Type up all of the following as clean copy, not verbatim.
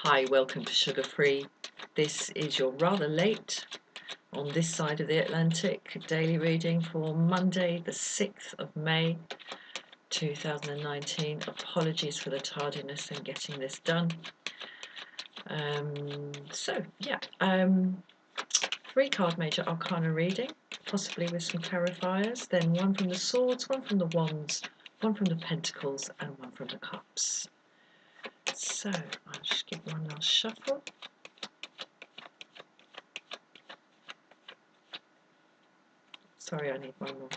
Hi, welcome to Sugar Free. This is your rather late on this side of the Atlantic daily reading for Monday the 6th of May 2019. Apologies for the tardiness in getting this done. Three card major arcana reading, possibly with some clarifiers, then one from the swords, one from the wands, one from the pentacles and one from the cups. So I'll just give one last shuffle. Sorry, I need one more.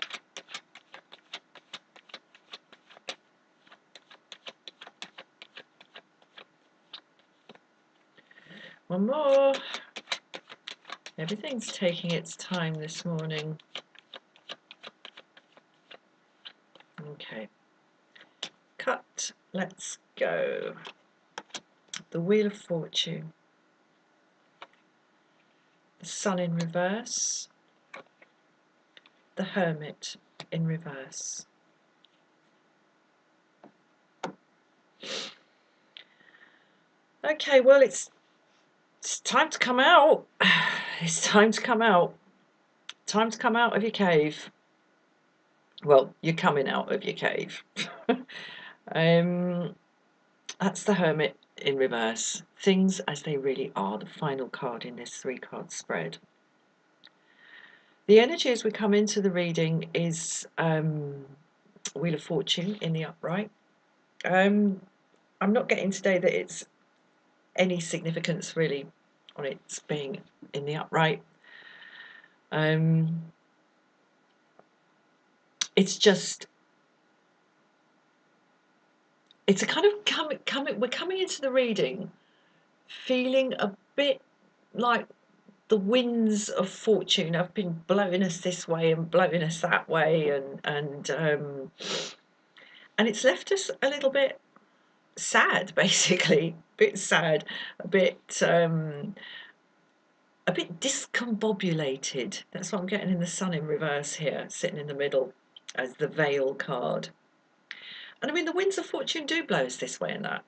One more. Everything's taking its time this morning. Okay. Cut. Let's go. The Wheel of Fortune. The Sun in reverse. The Hermit in reverse. Okay, well, it's time to come out. It's time to come out. Time to come out of your cave. Well, you're coming out of your cave. That's the Hermit in reverse. Things as they really are, the final card in this 3-card spread. The energy as we come into the reading is Wheel of Fortune in the upright. I'm not getting today that it's any significance really on its being in the upright. It's just, it's a kind of we're coming into the reading feeling a bit like the winds of fortune have been blowing us this way and blowing us that way, and it's left us a little bit sad, basically, a bit sad, a bit discombobulated. That's what I'm getting in the Sun in reverse here, sitting in the middle as the Veil card. And I mean, the winds of fortune do blow us this way and that.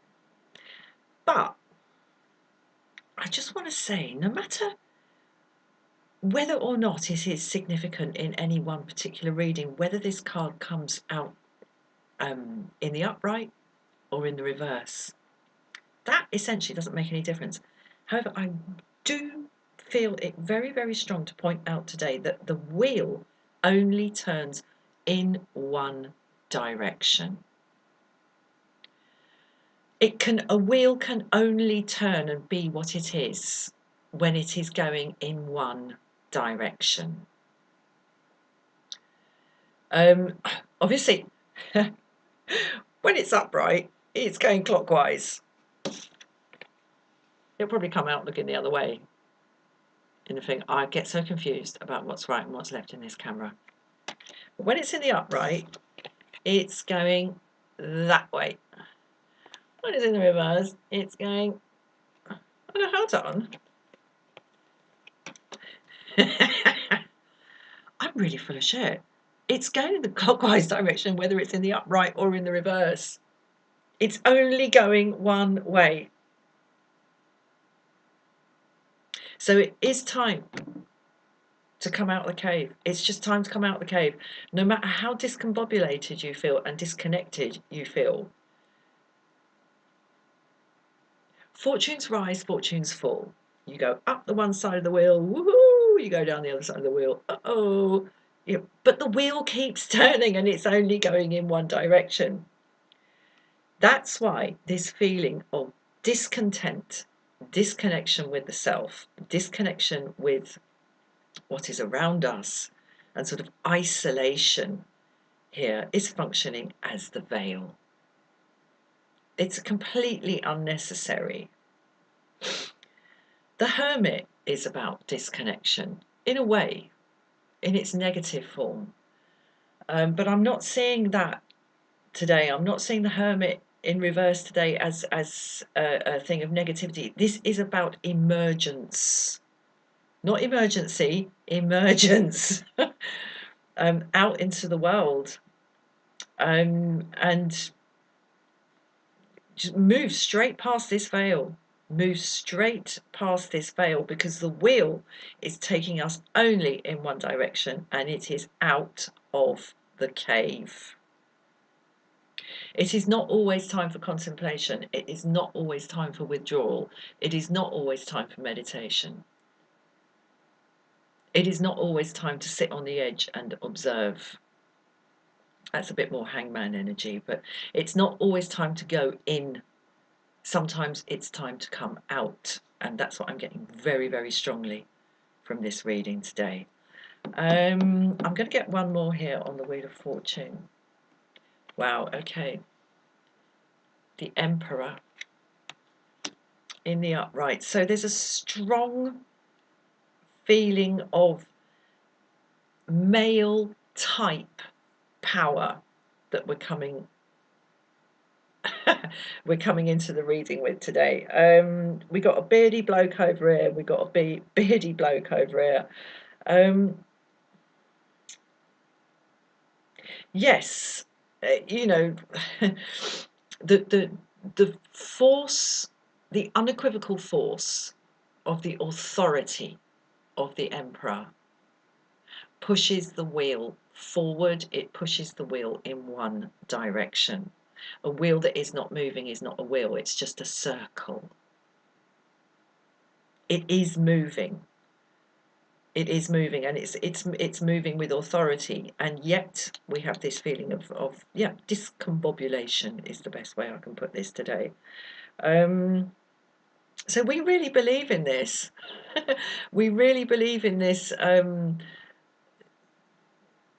But I just want to say, no matter whether or not it is significant in any one particular reading, whether this card comes out in the upright or in the reverse, that essentially doesn't make any difference. However, I do feel it very, very strong to point out today that the wheel only turns in one direction. A wheel can only turn and be what it is when it is going in one direction. Obviously, when it's upright, it's going clockwise. It'll probably come out looking the other way in the thing. I get so confused about what's right and what's left in this camera. But when it's in the upright, it's going that way. When it's in the reverse, it's going... Oh, hold on. I'm really full of shit. It's going in the clockwise direction, whether it's in the upright or in the reverse. It's only going one way. So it is time to come out of the cave. It's just time to come out of the cave. No matter how discombobulated you feel and disconnected you feel. Fortunes rise, fortunes fall. You go up the one side of the wheel, woohoo! You go down the other side of the wheel, uh-oh. But the wheel keeps turning and it's only going in one direction. That's why this feeling of discontent, disconnection with the self, disconnection with what is around us, and sort of isolation here is functioning as the veil. It's completely unnecessary. The Hermit is about disconnection, in a way, in its negative form. But I'm not seeing that today. I'm not seeing the Hermit in reverse today as a thing of negativity. This is about emergence. Not emergency, emergence. Out into the world. And just move straight past this veil. move straight past this veil, because the wheel is taking us only in one direction, and it is out of the cave. It is not always time for contemplation. It is not always time for withdrawal. It is not always time for meditation. It is not always time to sit on the edge and observe. That's a bit more hangman energy, but it's not always time to go in. Sometimes it's time to come out, and that's what I'm getting very, very strongly from this reading today. I'm going to get one more here on the Wheel of Fortune. Wow, okay. The Emperor in the upright. So there's a strong feeling of male type power that we're coming into the reading with today. We got a beardy bloke over here. We got a beardy bloke over here. Yes, you know, the force, the unequivocal force of the authority of the Emperor pushes the wheel forward. It pushes the wheel in one direction. A wheel that is not moving is not a wheel, it's just a circle. It is moving. It is moving, and it's moving with authority, and yet we have this feeling of discombobulation is the best way I can put this today. So we really believe in this. We really believe in this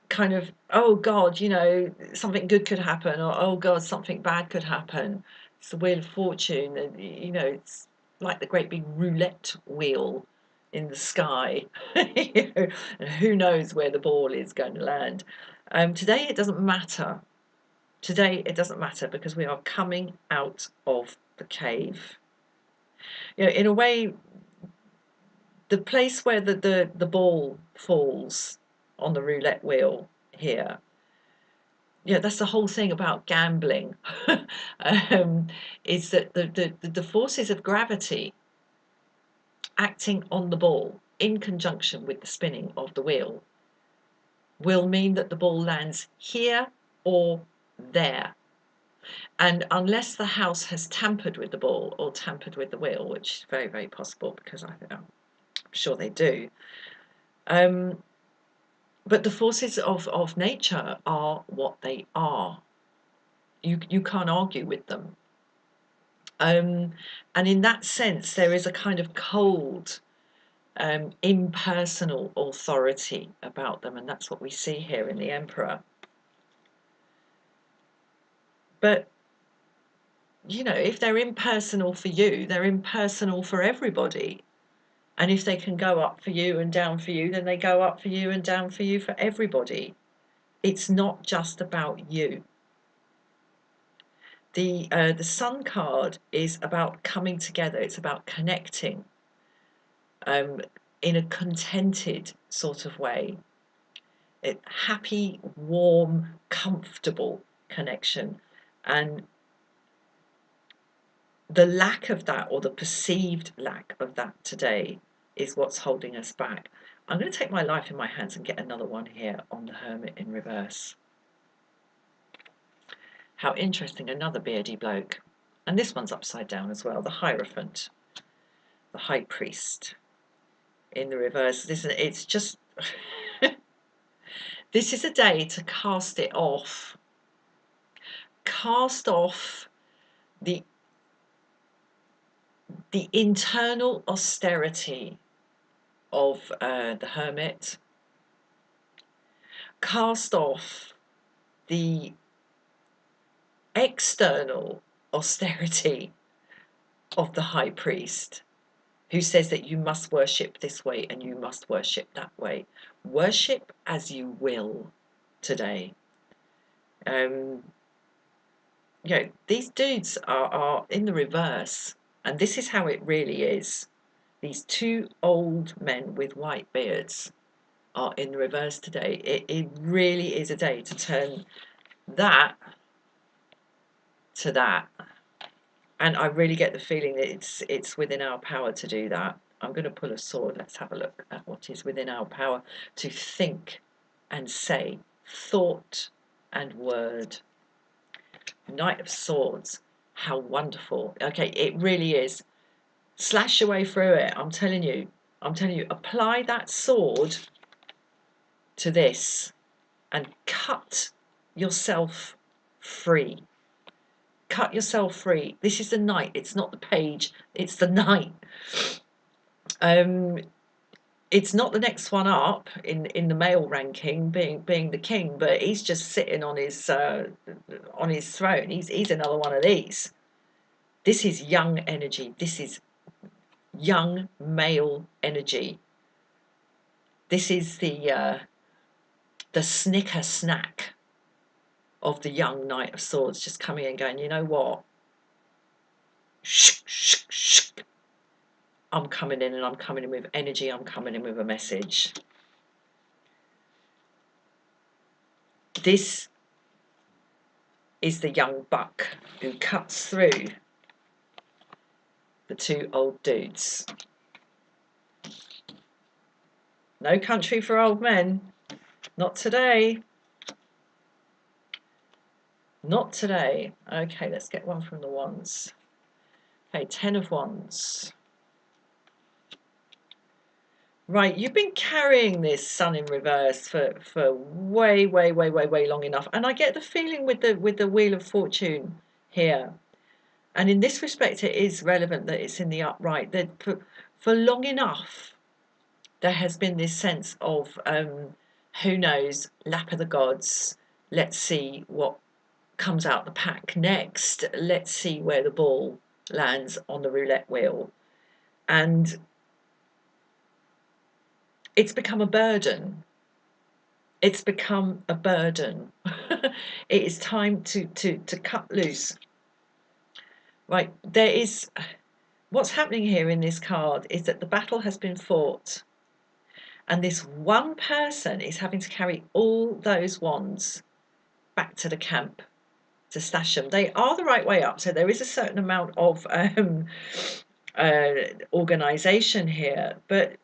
kind of, oh God, you know, something good could happen, or oh God, something bad could happen. It's the Wheel of Fortune, and you know, it's like the great big roulette wheel in the sky. You know, and who knows where the ball is going to land. Today it doesn't matter. Today it doesn't matter, because we are coming out of the cave. You know, in a way, the place where the ball falls on the roulette wheel here, yeah, that's the whole thing about gambling. Is that the forces of gravity acting on the ball in conjunction with the spinning of the wheel will mean that the ball lands here or there. And unless the house has tampered with the ball or tampered with the wheel, which is very, very possible, because I'm sure they do, but the forces of nature are what they are. You can't argue with them. And in that sense, there is a kind of cold, impersonal authority about them, and that's what we see here in the Emperor. But, you know, if they're impersonal for you, they're impersonal for everybody. And if they can go up for you and down for you, then they go up for you and down for you for everybody. It's not just about you. The Sun card is about coming together. It's about connecting in a contented sort of way. Happy, warm, comfortable connection. And the lack of that, or the perceived lack of that today, is what's holding us back. I'm going to take my life in my hands and get another one here on the Hermit in reverse. How interesting, another beardy bloke. And this one's upside down as well, the Hierophant, the High Priest in the reverse. It's just... This is a day to cast it off. Cast off the internal austerity of the Hermit. Cast off the external austerity of the High Priest, who says that you must worship this way and you must worship that way. Worship as you will today. You know, these dudes are in the reverse, and this is how it really is. These two old men with white beards are in the reverse today. It really is a day to turn that to that, And I really get the feeling that it's within our power to do that. I'm going to pull a sword. Let's have a look at what is within our power to think and say, thought and word. Knight of Swords. How wonderful. Okay, it really is. Slash your way through it. I'm telling you. I'm telling you. Apply that sword to this and cut yourself free. Cut yourself free. This is the knight. It's not the page. It's the knight. It's not the next one up in the male ranking, being the king, but he's just sitting on his throne. He's another one of these. This is young energy. This is young male energy. This is the snicker snack of the young Knight of Swords, just coming and going, you know what? Shh, shh, shh. I'm coming in, and I'm coming in with energy. I'm coming in with a message. This is the young buck who cuts through the two old dudes. No country for old men. Not today. Not today. Okay, let's get one from the wands. Okay, 10 of Wands. Right, you've been carrying this Sun in reverse for way long enough, and I get the feeling with the Wheel of Fortune here, and in this respect, it is relevant that it's in the upright. That for long enough, there has been this sense of who knows, lap of the gods. Let's see what comes out the pack next. Let's see where the ball lands on the roulette wheel, and it's become a burden. It's become a burden. It is time to cut loose. Right, there is what's happening here in this card is that the battle has been fought, and this one person is having to carry all those wands back to the camp to stash them. They are the right way up, so there is a certain amount of organisation here, but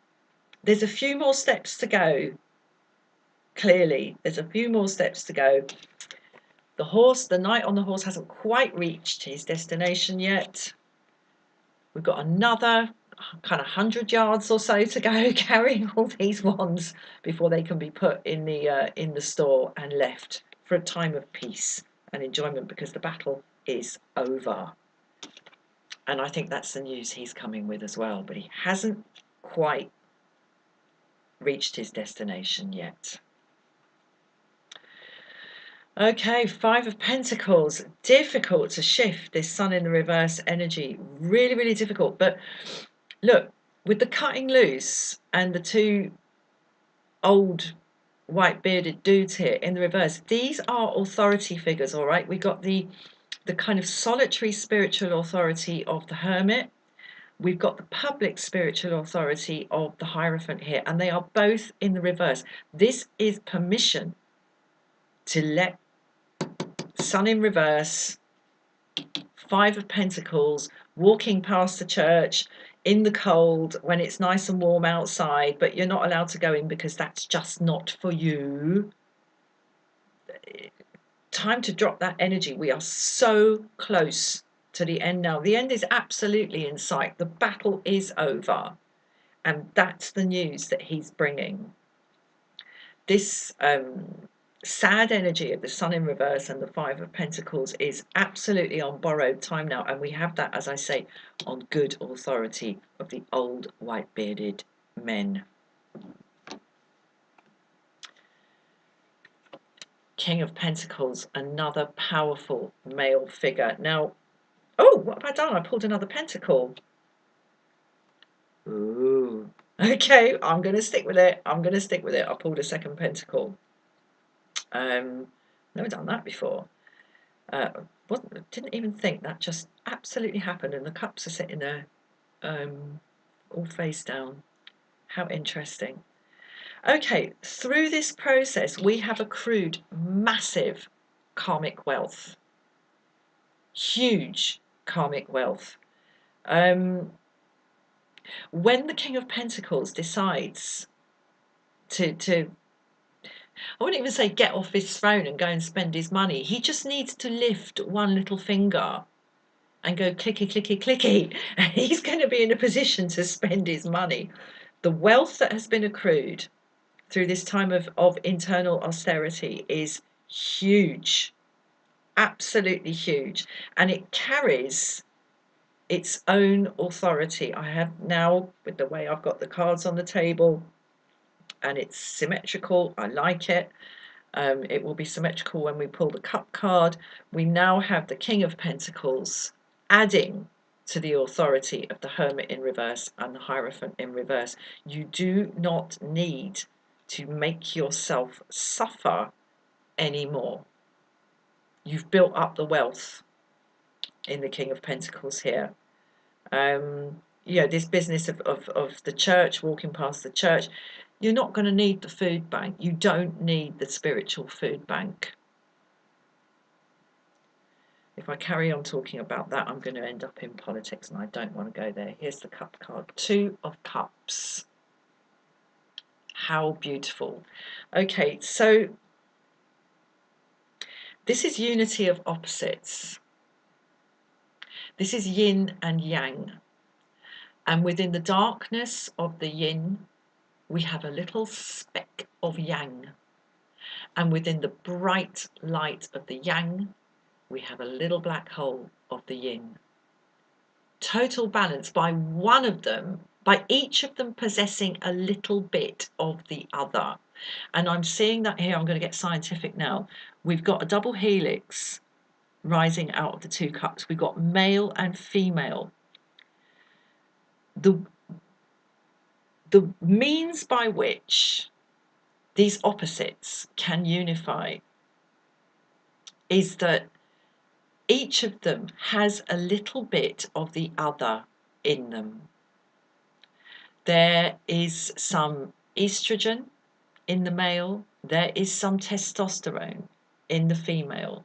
there's a few more steps to go. Clearly, there's a few more steps to go. The horse, the knight on the horse, hasn't quite reached his destination yet. We've got another kind of 100 yards or so to go, carrying all these wands before they can be put in the store and left for a time of peace and enjoyment, because the battle is over. And I think that's the news he's coming with as well, but he hasn't quite reached his destination yet. Okay, 5 of Pentacles. Difficult to shift this Sun in the reverse energy. Really difficult. But look, with the cutting loose and the two old white bearded dudes here in the reverse, these are authority figures, all right? We got the kind of solitary spiritual authority of the Hermit. We've got the public spiritual authority of the Hierophant here, and they are both in the reverse. This is permission to let Sun in reverse, 5 of Pentacles, walking past the church in the cold when it's nice and warm outside, but you're not allowed to go in because that's just not for you. Time to drop that energy. We are so close to the end now. The end is absolutely in sight. The battle is over, and that's the news that he's bringing. This sad energy of the Sun in reverse and the 5 of Pentacles is absolutely on borrowed time now, and we have that, as I say, on good authority of the old white bearded men. King of Pentacles, another powerful male figure. Now, oh, what have I done? I pulled another pentacle. Ooh. Okay, I'm going to stick with it. I'm going to stick with it. I pulled a second pentacle. Never done that before. Didn't even think that just absolutely happened, and the cups are sitting there all face down. How interesting. Okay, through this process we have accrued massive karmic wealth. Huge karmic wealth. When the King of Pentacles decides to I wouldn't even say get off his throne and go and spend his money. He just needs to lift one little finger and go clicky, clicky, clicky. And he's going to be in a position to spend his money. The wealth that has been accrued through this time of internal austerity is huge. Absolutely huge. And it carries its own authority. I have now, with the way I've got the cards on the table, and it's symmetrical, I like it. It will be symmetrical when we pull the Cup card. We now have the King of Pentacles adding to the authority of the Hermit in reverse and the Hierophant in reverse. You do not need to make yourself suffer anymore. You've built up the wealth in the King of Pentacles here. This business of the church, walking past the church, you're not going to need the food bank. You don't need the spiritual food bank. If I carry on talking about that, I'm going to end up in politics, and I don't want to go there. Here's the Cup card. 2 of Cups. How beautiful. Okay, so this is unity of opposites. This is yin and yang. And within the darkness of the yin, we have a little speck of yang. And within the bright light of the yang, we have a little black hole of the yin. Total balance by one of them, by each of them possessing a little bit of the other. And I'm seeing that here. I'm going to get scientific now. We've got a double helix rising out of the 2 cups. We've got male and female. The means by which these opposites can unify is that each of them has a little bit of the other in them. There is some estrogen in the male, there is some testosterone in the female.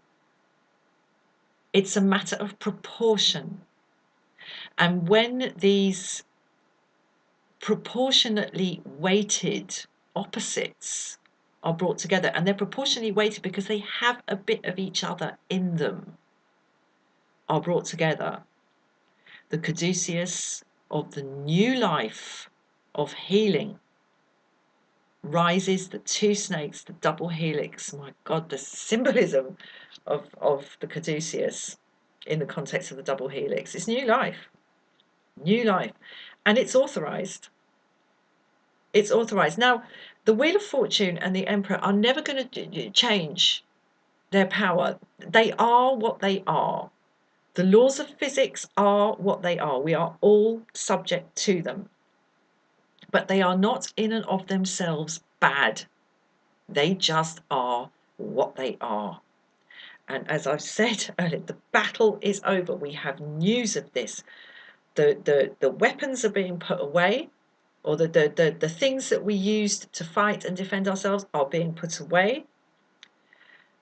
It's a matter of proportion. And when these proportionately weighted opposites are brought together, and they're proportionally weighted because they have a bit of each other in them, are brought together, the caduceus of the new life of healing rises, the 2 snakes, the double helix. My God, the symbolism of the caduceus in the context of the double helix. It's new life, and it's authorized. It's authorized. Now, the Wheel of Fortune and the Emperor are never going to change their power. They are what they are. The laws of physics are what they are. We are all subject to them. But they are not in and of themselves bad. They just are what they are. And as I've said earlier, the battle is over. We have news of this. The weapons are being put away, or the things that we used to fight and defend ourselves are being put away.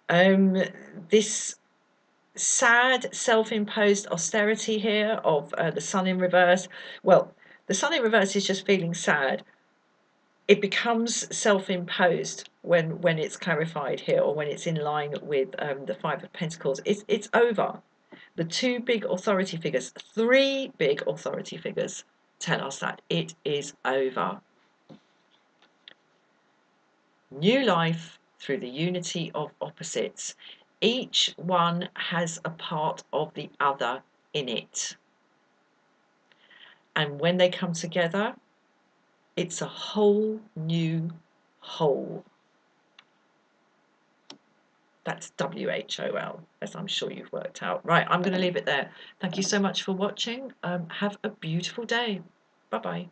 This sad self-imposed austerity here of the Sun in reverse. Well, the Sun in reverse is just feeling sad. It becomes self-imposed when it's clarified here, or when it's in line with the 5 of Pentacles. It's over. The 2 big authority figures, 3 big authority figures tell us that it is over. New life through the unity of opposites. Each one has a part of the other in it. And when they come together, it's a whole new whole. That's WHOL, as I'm sure you've worked out. Right, I'm going to leave it there. Thank you so much for watching. Have a beautiful day. Bye-bye.